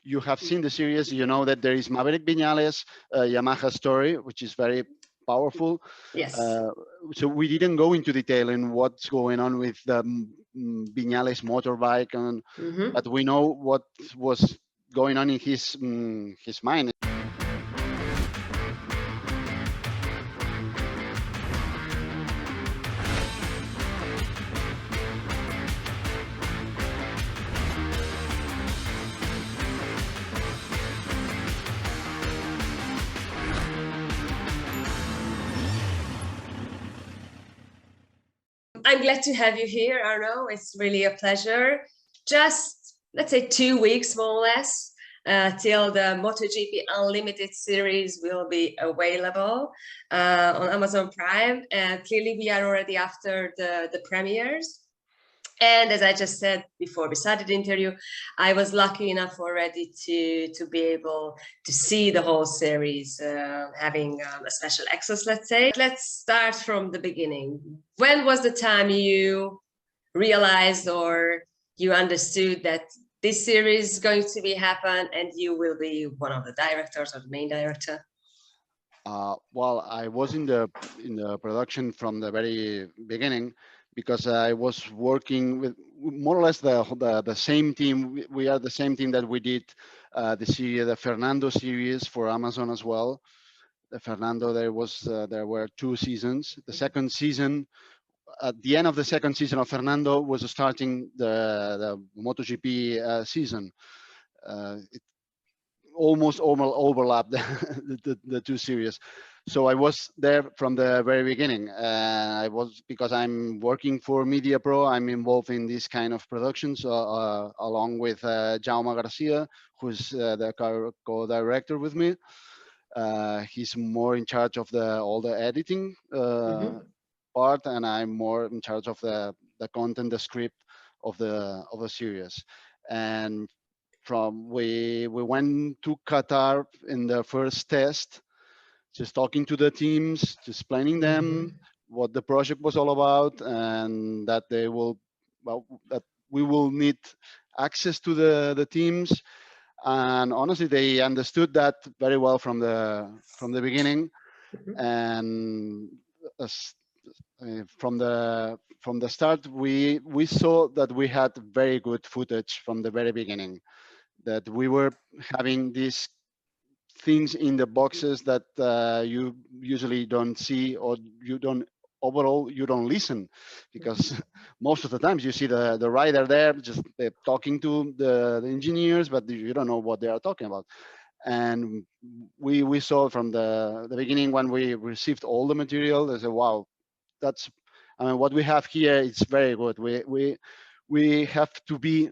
you have seen the series, you know that there is Maverick Viñales, Yamaha story, which is very powerful. Yes. So we didn't go into detail in what's going on with the Viñales motorbike, but we know what was going on in his mind. I'm glad to have you here, Arnau. It's really a pleasure. Just, let's say, 2 weeks, more or less, till the MotoGP Unlimited series will be available on Amazon Prime. Clearly, we are already after the premieres. And as I just said before we started the interview, I was lucky enough already to be able to see the whole series, having a special access, let's say. Let's start from the beginning. When was the time you realized or you understood that this series is going to be happen and you will be one of the directors or the main director? Well, I was in the production from the very beginning, because I was working with more or less the same team. We are the same team that we did the Fernando series for Amazon as well. The Fernando, there were 2 seasons. The second season, at the end of the second season of Fernando, was starting the MotoGP season. It almost overlapped the 2 series. So I was there from the very beginning. I was, because I'm working for Media Pro, I'm involved in this kind of productions along with Jaume Garcia, who's the co-director with me. He's more in charge of all the editing part, and I'm more in charge of the content, the script of the series. And we went to Qatar in the first test, just talking to the teams, just explaining them what the project was all about, and that that we will need access to the teams. And honestly, they understood that very well from the beginning. And from the start, we saw that we had very good footage from the very beginning, that we were having these things in the boxes that you usually don't see, or you don't listen, because most of the times you see the rider there just talking to the engineers, but you don't know what they are talking about. And we saw from the beginning, when we received all the material, they said, wow, what we have here is very good. We have to be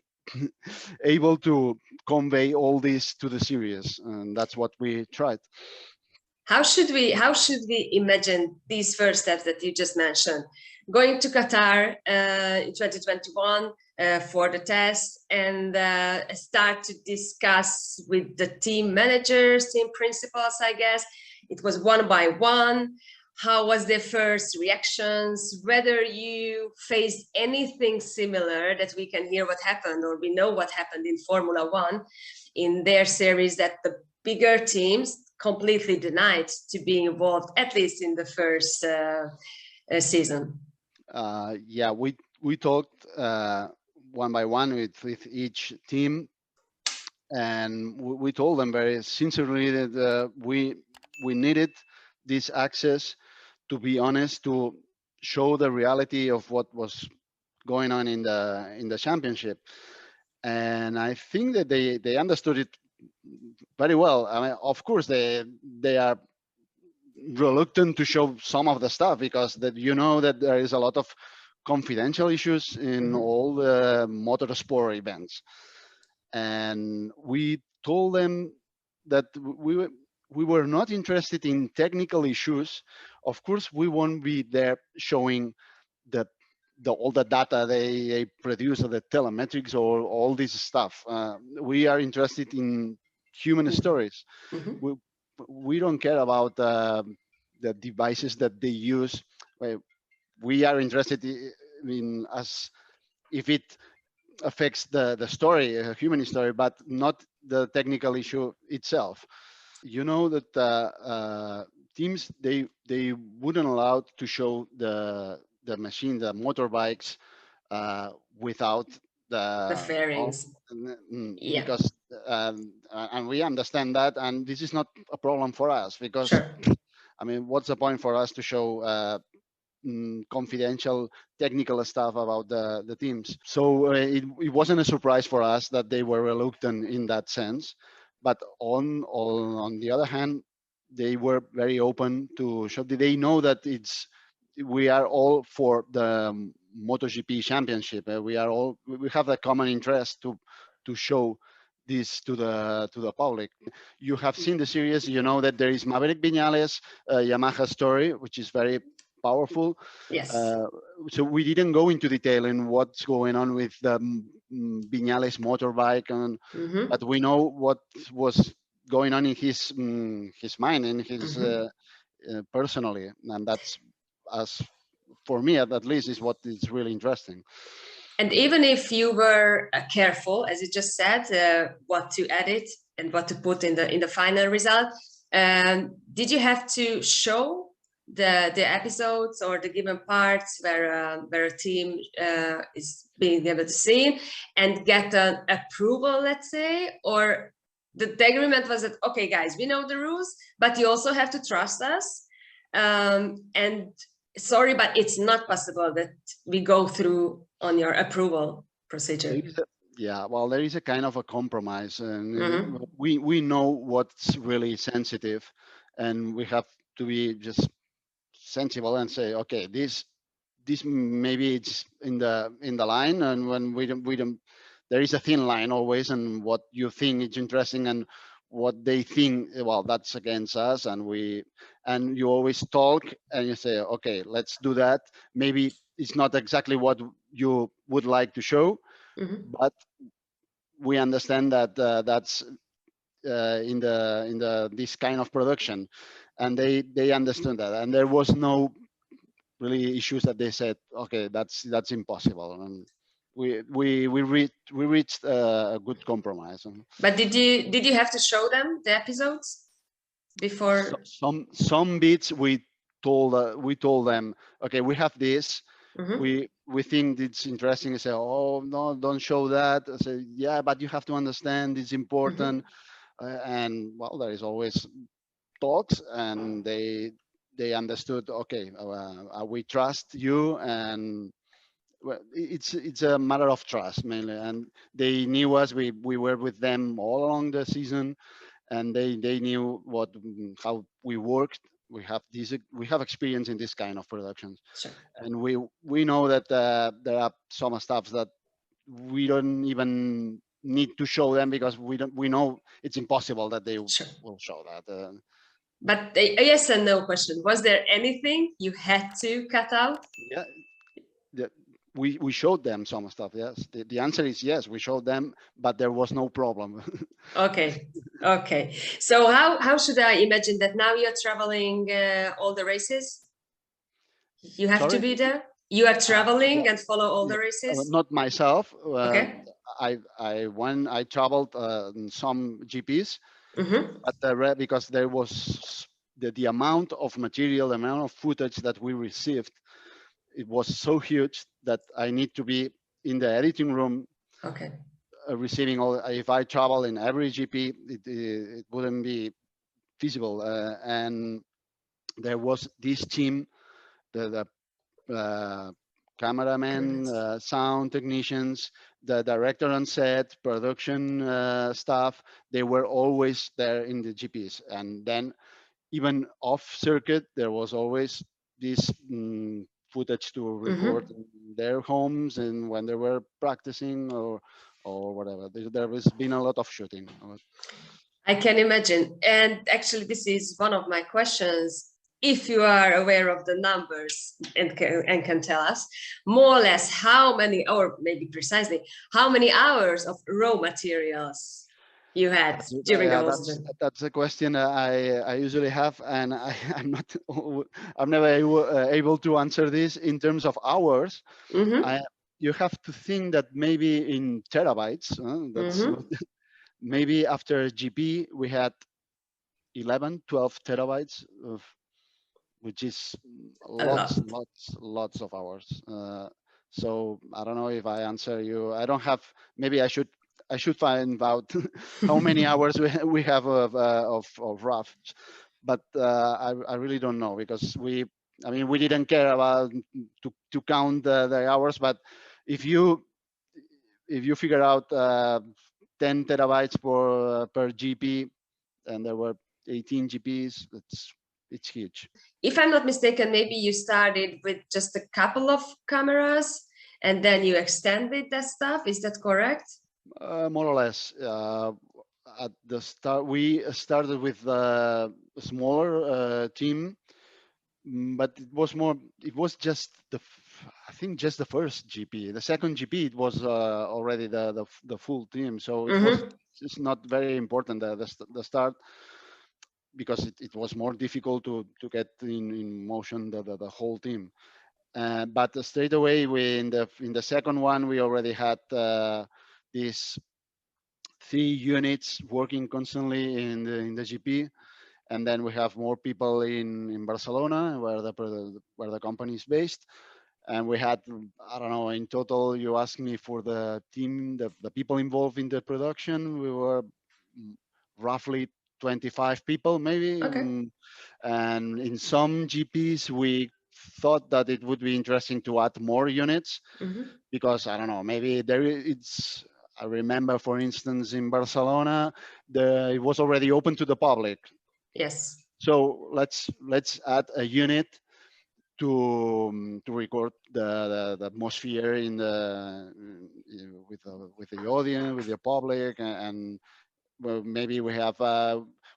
able to convey all this to the series, and that's what we tried. How should we imagine these first steps that you just mentioned? Going to Qatar in 2021 for the test, and start to discuss with the team managers, team principals, I guess. It was one by one. How was their first reactions? Whether you faced anything similar that we can hear what happened, or we know what happened in Formula 1 in their series, that the bigger teams completely denied to be involved, at least in the first season. Yeah, we talked one by one with each team, and we told them very sincerely that we needed this access, to be honest, to show the reality of what was going on in the championship. And I think that they understood it very well. I mean, of course, they are reluctant to show some of the stuff, because that that there is a lot of confidential issues in all the motorsport events. And we told them that we were not interested in technical issues. Of course, we won't be there showing all the data they produce, or the telemetrics, or all this stuff. We are interested in human stories. We don't care about the devices that they use. We are interested in as if it affects the story, a human story, but not the technical issue itself. You know that teams they wouldn't allow to show the machine, the motorbikes, without The the fairings. Yeah, because and we understand that, and this is not a problem for us because sure. I mean, what's the point for us to show confidential technical stuff about the teams? So it wasn't a surprise for us that they were reluctant in that sense. But on the other hand, they were very open to show. They know that we are all for the MotoGP championship. We have a common interest to show this to the public. You have seen the series, you know that there is Maverick Viñales, Yamaha story, which is very powerful. Yes. Uh, so we didn't go into detail in what's going on with the Viñales motorbike, Mm-hmm. but we know what was going on in his mind, in his personally, and that's as for me at least is what is really interesting. And even if you were careful, as you just said, what to edit and what to put in the final result, did you have to show the episodes or the given parts where a team is being able to see and get an approval, let's say, or the agreement was that, okay, guys, we know the rules, but you also have to trust us, and sorry, but it's not possible that we go through on your approval procedure. Yeah, well, there is a kind of a compromise, and Mhm. we know what's really sensitive, and we have to be just sensible and say, okay, this maybe it's in the line, and when we don't, there is a thin line always, and what you think is interesting and what they think, well, that's against us, and you always talk and you say, okay, let's do that. Maybe it's not exactly what you would like to show, Mhm. but we understand that that's in the this kind of production, and they understood that, and there was no really issues that they said, okay, that's impossible, and we reached a good compromise. But did you have to show them the episodes before? Some bits we told them, okay, we have this, Mhm. we think it's interesting. They say, oh no, don't show that. I say, yeah, but you have to understand it's Mhm. important. And well, there is always talks, and they understood, okay, we trust you, and well, it's a matter of trust mainly, and they knew us. We were with them all along the season, and they knew how we worked. We have experience in this kind of productions, Sure. and we know that there are some stuff that we don't even need to show them, because we know it's impossible that they Sure. will show that. But a yes and no question. Was there anything you had to cut out? Yeah, the, we showed them some stuff. Yes, the answer is yes. We showed them, but there was no problem. Okay. Okay. So how should I imagine that now you're traveling all the races? You have to Sorry. be there. You are Yeah, traveling and follow all yeah. the races. Not myself. Okay. I traveled in some GPs, Mm-hmm. but because there was the amount of material, the amount of footage that we received, it was so huge that I need to be in the editing room Okay. receiving all. If I travel in every GP, it wouldn't be feasible. And there was this team, the cameramen, Correct. sound technicians, the director on set, production staff. They were always there in the GPs, and then even off circuit, there was always this footage to record Mm-hmm. in their homes and when they were practicing or whatever. There has been a lot of shooting. I can imagine. And actually, this is one of my questions. If you are aware of the numbers and can tell us more or less how many, or maybe precisely, how many hours of raw materials you had during the Yeah, whole season. that's a question I usually have, and I'm not I'm never able to answer this in terms of hours. Mm-hmm. I You have to think that maybe in terabytes. That's Mm-hmm. maybe after GP we had 11, 12 terabytes of, which is A lot. lots of hours. So I don't know if I answer you. I don't have. Maybe I should find out how many hours we have of rough, but I really don't know because I mean we didn't care about to count the hours, but if you figure out 10 terabytes per GP, and there were 18 GPs, it's huge. If I'm not mistaken, maybe you started with just a couple of cameras and then you extended that stuff. Is that correct? More or less. At the start, we started with a smaller team, but it was more. It was just I think just the first GP. The second GP, it was already the full team. So it was. It's not very important the start, because it was more difficult to get in motion the whole team. But straight away, in the second one, we already had these 3 units working constantly in the GP, and then we have more people in Barcelona, where the company is based. And we had, I don't know, in total, you asked me for the team, the people involved in the production. We were roughly 25 people, maybe. Okay. And in some GPs, we thought that it would be interesting to add more units, because I don't know, maybe it's. I remember, for instance, in Barcelona, it was already open to the public. Yes. So let's add a unit to record the atmosphere with the audience, with the public, and well, maybe we have.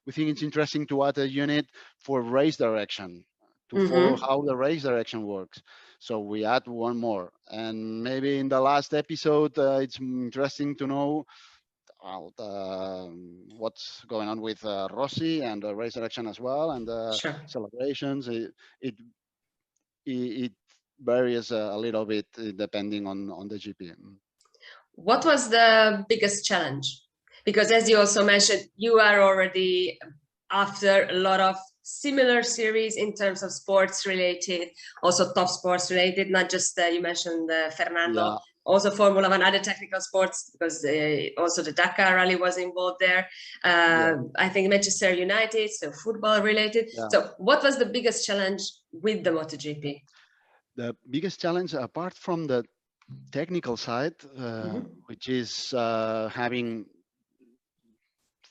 We think it's interesting to add a unit for race direction, to follow how the race direction works. So we add one more, and maybe in the last episode, it's interesting to know what's going on with Rossi and the race direction as well, and the celebrations. It varies a little bit depending on the GP. What was the biggest challenge? Because as you also mentioned, you are already after a lot of similar series in terms of sports related, also top sports related, not just you mentioned Fernando, also Formula 1, other technical sports, because also the Dakar rally was involved there. I think Manchester United, so football related. So what was the biggest challenge with the MotoGP? The biggest challenge, apart from the technical side, which is having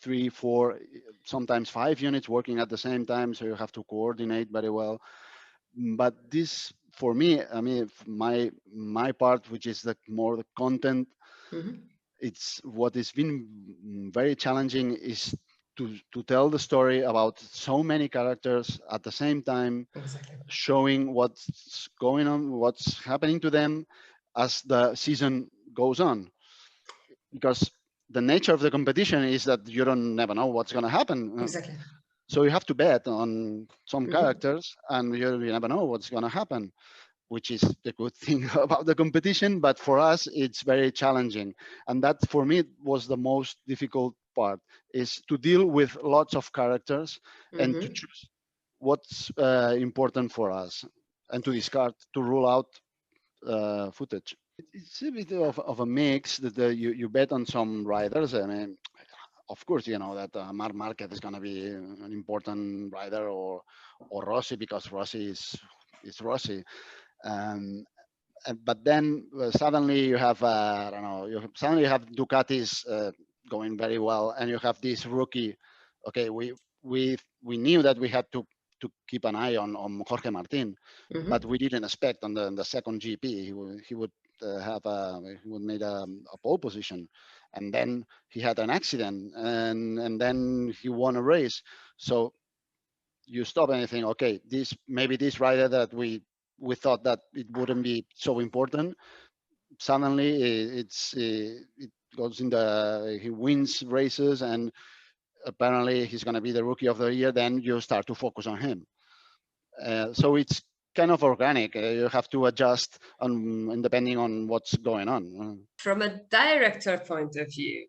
3, 4, sometimes 5 units working at the same time, so you have to coordinate very well. But this, for me, I mean, my part, which is the content, it's what has been very challenging is to tell the story about so many characters at the same time, showing what's going on, what's happening to them as the season goes on. Because the nature of the competition is that you never know what's going to happen. Exactly. So you have to bet on some characters, and you never know what's going to happen, which is the good thing about the competition. But for us, it's very challenging. And that, for me, was the most difficult part, is to deal with lots of characters and to choose what's important for us, and to discard, to rule out footage. It's a bit of a mix that you bet on some riders. I mean, of course, you know that Marc Márquez is going to be an important rider, or Rossi, because Rossi is Rossi. But then suddenly you have I don't know. Suddenly you have Ducatis going very well, and you have this rookie. Okay, we knew that we had to keep an eye on Jorge Martin, but we didn't expect on the second GP he would he would made a pole position, and then he had an accident, and then he won a race. So you stop and you think, okay, maybe this rider that we thought that it wouldn't be so important, suddenly it goes in he wins races, and apparently he's going to be the rookie of the year. Then you start to focus on him. So it's kind of organic. You have to adjust depending on what's going on. From a director point of view,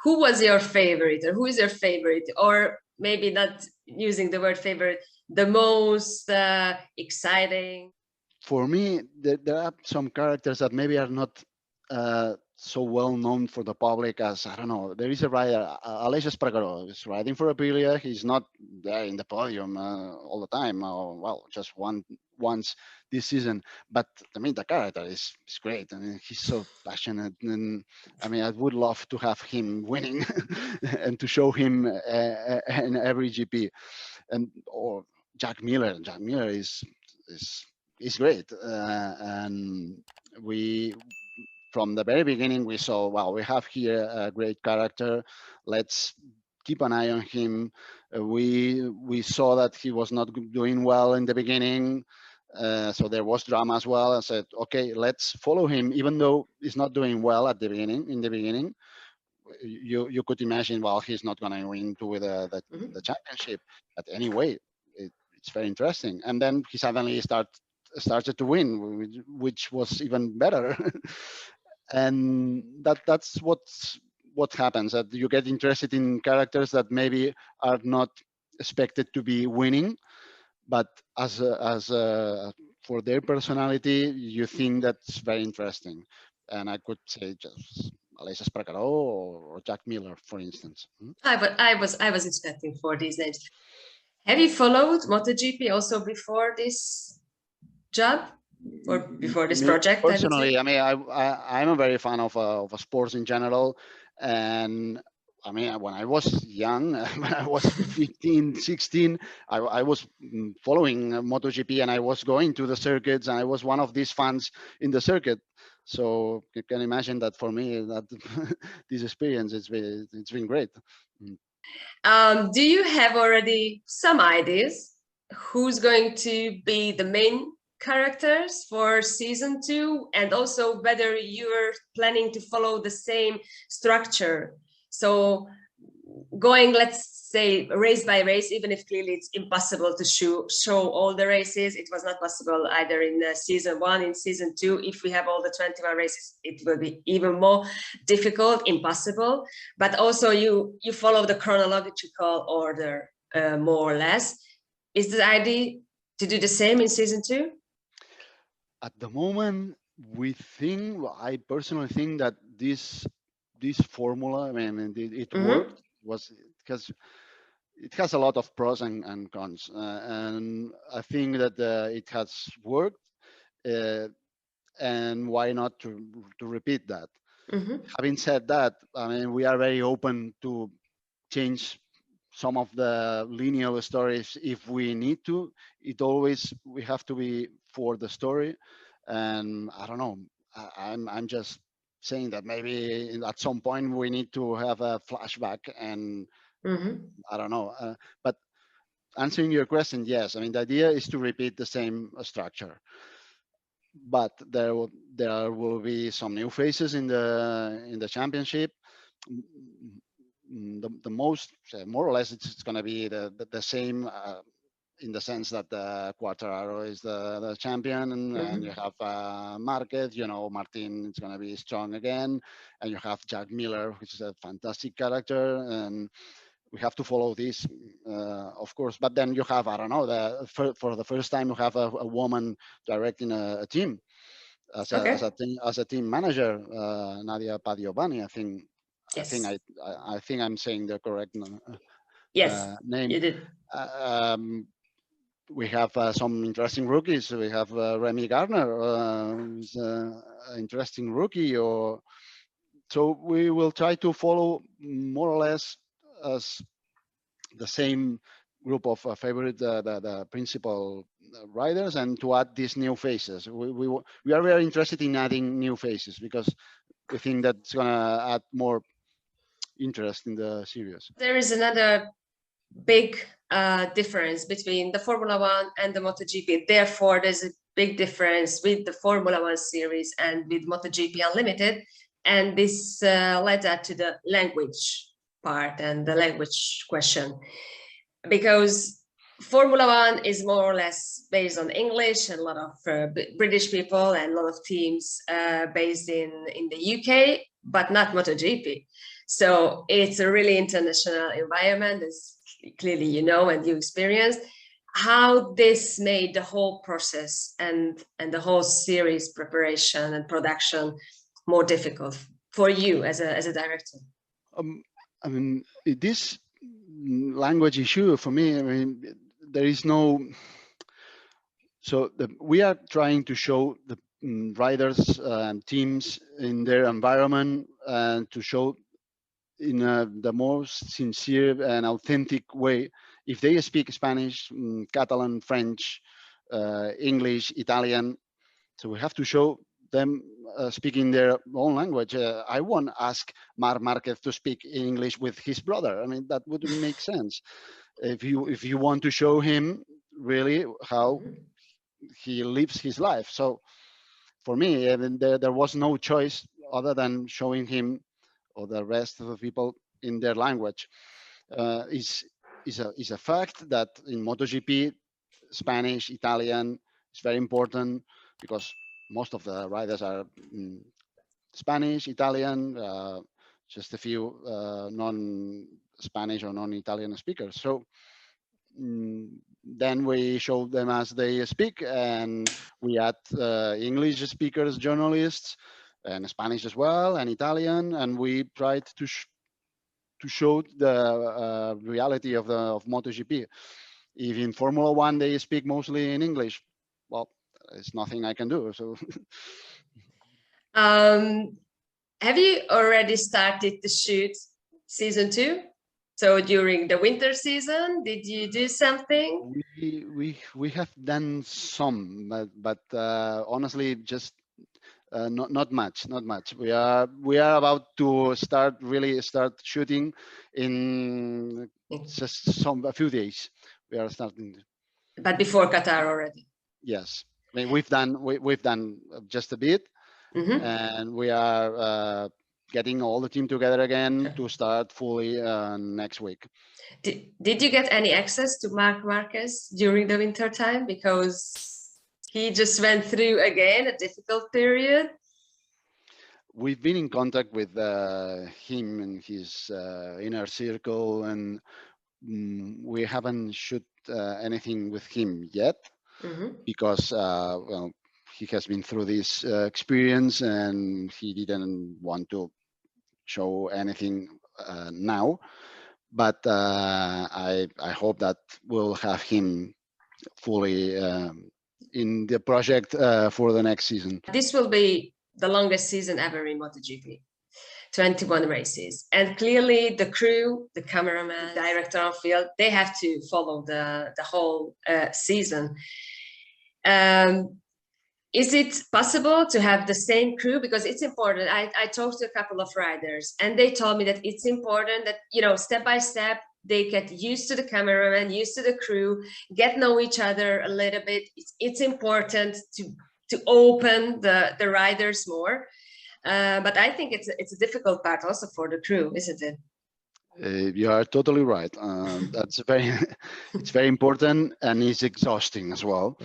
who was your favorite, or who is your favorite, or maybe not using the word favorite, the most exciting? For me, there are some characters that maybe are not so well known for the public as, I don't know, there is a rider, Aleix Espargaró, is riding for Aprilia. He's not there in the podium all the time, well, just once this season. But I mean, the character is great. I mean, he's so passionate. And I mean, I would love to have him winning and to show him in every GP. And or Jack Miller. Jack Miller is great, and we from the very beginning we saw, well, we have here a great character. Let's keep an eye on him. We saw that he was not doing well in the beginning. So there was drama as well. I said, okay, let's follow him, even though he's not doing well at the beginning. In the beginning, you could imagine, well, he's not going to win to the championship. But anyway, it's very interesting. And then he suddenly started to win, which was even better. And that's what happens. That you get interested in characters that maybe are not expected to be winning, but as for their personality, you think that's very interesting. And I could say just Aleix Espargaró or Jack Miller, for instance. I was expecting for these names. Have you followed MotoGP also before this job or before this project? Personally, I mean, I'm a very fan of sports in general, and I mean, when I was young, when I was 15, 16, I was following MotoGP, and I was going to the circuits, and I was one of these fans in the circuit. So you can imagine that for me, that this experience, it's been great. Do you have already some ideas who's going to be the main characters for season 2, and also whether you're planning to follow the same structure? So going, let's say, race by race, even if clearly it's impossible to show all the races. It was not possible either in season 1, in season 2. If we have all the 21 races, it will be even more difficult, impossible. But also you follow the chronological order more or less. Is the idea to do the same in season 2? At the moment, I personally think that this formula, I mean, it worked, because it has a lot of pros and cons, and I think that it has worked, and why not to repeat that? Having said that, I mean, we are very open to change some of the linear stories if we need to. We have to be for the story, and I don't know. I'm just saying that maybe at some point we need to have a flashback, and I don't know. But answering your question, yes. I mean, the idea is to repeat the same structure, but there will be some new faces in the championship. The most, more or less, it's going to be the same. In the sense that Quartararo is the champion, and you have Marquez, Martin is going to be strong again, and you have Jack Miller, which is a fantastic character, and we have to follow this, of course. But then you have, I don't know, for the first time you have a woman directing a team as a team manager, Nadia Padiovani. I think. Yes. I think I'm saying the correct name. You did. We have some interesting rookies. We have Remy Gardner, who's an interesting rookie. So we will try to follow more or less as the same group of favorite, the principal riders, and to add these new faces. We are very interested in adding new faces because we think that's going to add more interest in the series. There is another big difference between the Formula 1 and the MotoGP. Therefore, there's a big difference with the Formula 1 series and with MotoGP Unlimited. And this led to the language part and the language question. Because Formula 1 is more or less based on English, and a lot of British people and a lot of teams based in the UK, but not MotoGP. So it's a really international environment, as clearly you know and you experienced. How this made the whole process and the whole series preparation and production more difficult for you as a director? I mean, this language issue for me, I mean, there is no. So we are trying to show the riders and teams in their environment and to show in the most sincere and authentic way. If they speak Spanish, Catalan, French, English, Italian, so we have to show them speaking their own language. I won't ask Marc Márquez to speak English with his brother. I mean, that wouldn't make sense. If you want to show him really how he lives his life. So for me, I mean, there was no choice other than showing him or the rest of the people in their language. Is a fact that in MotoGP, Spanish, Italian is very important because most of the riders are Spanish, Italian, just a few non-Spanish or non-Italian speakers. So then we show them as they speak, and we add English speakers, journalists, and Spanish as well, and Italian, and we tried to show the reality of MotoGP. If in Formula One they speak mostly in English, well, there's nothing I can do. So, have you already started to shoot season 2? So during the winter season, did you do something? We have done some, but honestly, just not much. We are about to start shooting in just a few days. We are starting. But before Qatar already. Yes, I mean we've done just a bit, and we are getting all the team together again to start fully next week. Did you get any access to Marc Márquez during the winter time, because he just went through again a difficult period? We've been in contact with him and his inner circle, and we haven't shot anything with him yet because well, he has been through this experience and he didn't want to show anything now. But I hope that we'll have him fully in the project for the next season. This will be the longest season ever in MotoGP. 21 races, and clearly the crew, the cameraman, the director on field, they have to follow the whole season. Is it possible to have the same crew? Because it's important. I talked to a couple of riders and they told me that it's important that, you know, step by step, they get used to the cameraman, used to the crew, get know each other a little bit. It's important to open the riders more. But I think it's a difficult part also for the crew, isn't it? You are totally right. That's it's very important, and it's exhausting as well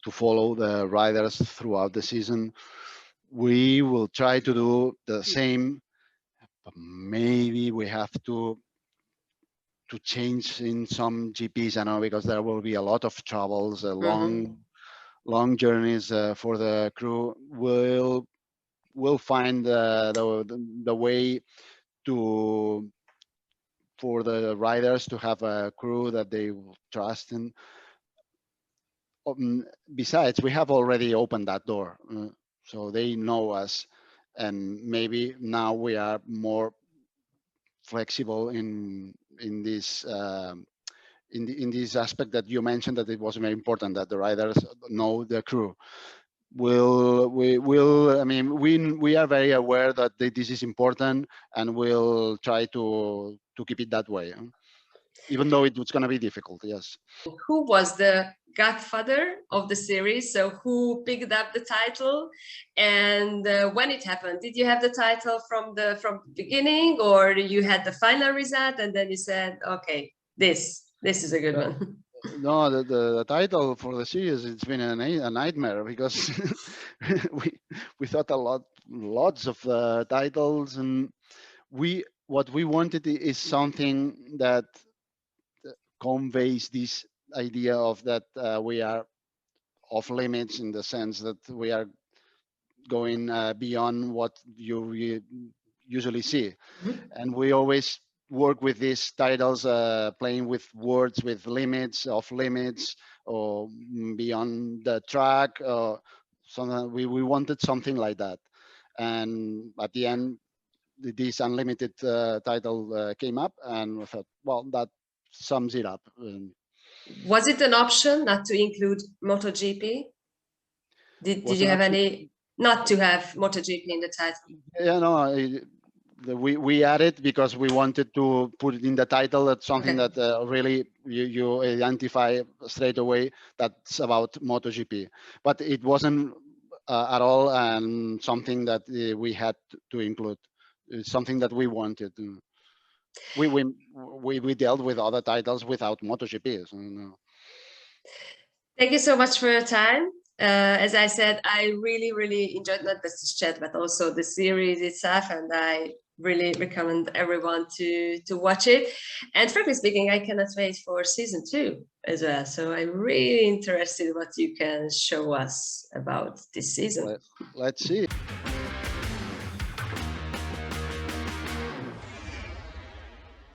to follow the riders throughout the season. We will try to do the same, but maybe we have to change in some GPs. I know, because there will be a lot of travels, long journeys for the crew. We'll find the way for the riders to have a crew that they trust in. Besides, we have already opened that door, so they know us, and maybe now we are more flexible in this in this aspect that you mentioned, that it was very important that the riders know the crew. I mean, we are very aware that this is important, and we'll try to keep it that way, even though it's going to be difficult. Yes. Who was the godfather of the series? So who picked up the title, and when it happened? Did you have the title from the beginning, or you had the final result and then you said, okay, this is a good one? No, the title for the series, it's been a nightmare, because we thought lots of titles, and we what we wanted is something that conveys this idea of that we are off limits, in the sense that we are going beyond what you usually see. And we always work with these titles, playing with words, with limits, off limits, or beyond the track. So we wanted something like that. And at the end, this unlimited title came up, and we thought, well, that sums it up. Was it an option not to include MotoGP? Did you have any, not to have MotoGP in the title? Yeah, no, we added because we wanted to put it in the title. That's something that really you identify straight away. That's about MotoGP, but it wasn't at all something that we had to include. It's something that we wanted. We dealt with other titles without MotoGP. So, no. Thank you so much for your time. As I said, I really enjoyed not just this chat, but also the series itself, and I really recommend everyone to watch it. And frankly speaking, I cannot wait for season 2 as well. So I'm really interested what you can show us about this season. Let's see.